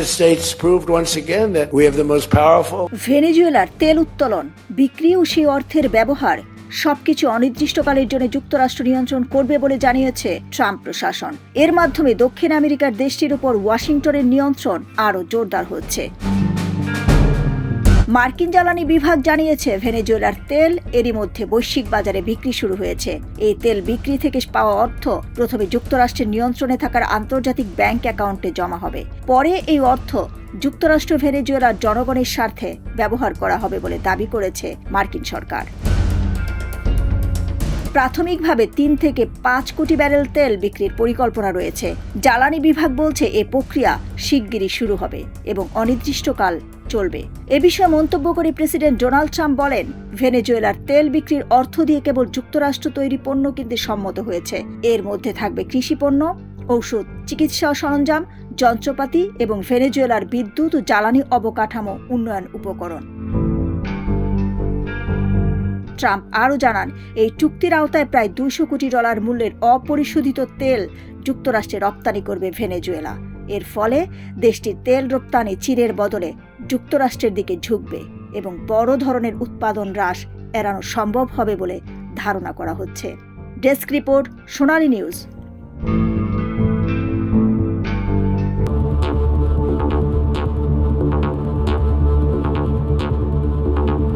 United States proved once again that we have the most powerful. ভেনেজুয়েলার তেল উত্তোলন, বিক্রি ও সেই অর্থের ব্যবহার সবকিছু অনির্দিষ্টকালের জন্য যুক্তরাষ্ট্র নিয়ন্ত্রণ করবে বলে জানিয়েছে ট্রাম্প প্রশাসন। এর মাধ্যমে দক্ষিণ আমেরিকার দেশটির উপর ওয়াশিংটনের নিয়ন্ত্রণ আরও জোরদার হচ্ছে। মার্কিন জ্বালানি বিভাগ জানিয়েছে ভেনেজুয়েলার তেল এরই মধ্যে বৈশ্বিক বাজারে বিক্রি শুরু হয়েছে। এই তেল বিক্রি থেকে পাওয়া অর্থ প্রথমে যুক্তরাষ্ট্রের নিয়ন্ত্রণে থাকার আন্তর্জাতিক ব্যাংক অ্যাকাউন্টে জমা হবে। পরে এই অর্থ যুক্তরাষ্ট্র ভেনেজুয়েলার জনগণের স্বার্থে ব্যবহার করা হবে বলে দাবি করেছে মার্কিন সরকার। প্রাথমিকভাবে ৩ থেকে ৫ কোটি ব্যারেল তেল বিক্রির পরিকল্পনা রয়েছে। জ্বালানি বিভাগ বলছে এ প্রক্রিয়া শিগগিরই শুরু হবে এবং অনির্দিষ্টকাল চলবে। এ বিষয়ে মন্তব্য করে প্রেসিডেন্ট ডোনাল্ড ট্রাম্প বলেন, ভেনেজুয়েলার তেল বিক্রির অর্থ দিয়ে কেবল যুক্তরাষ্ট্র তৈরি পণ্য কিনতে সম্মত হয়েছে। এর মধ্যে থাকবে কৃষিপণ্য, ঔষধ, চিকিৎসা সরঞ্জাম, যন্ত্রপাতি এবং ভেনেজুয়েলার বিদ্যুৎ ও জ্বালানি অবকাঠামো উন্নয়ন উপকরণ। ট্রাম্প আরও জানান, এই চুক্তির আওতায় প্রায় $200 কোটি মূল্যের অপরিশোধিত তেল যুক্তরাষ্ট্রে রপ্তানি করবে ভেনেজুয়েলা। এর ফলে দেশটির তেল রপ্তানি চীনের বদলে যুক্তরাষ্ট্রের দিকে ঝুঁকবে এবং বড় ধরনের উৎপাদন হ্রাস এড়ানো সম্ভব হবে বলে ধারণা করা হচ্ছে। ডেস্ক রিপোর্ট, সোনালী নিউজ।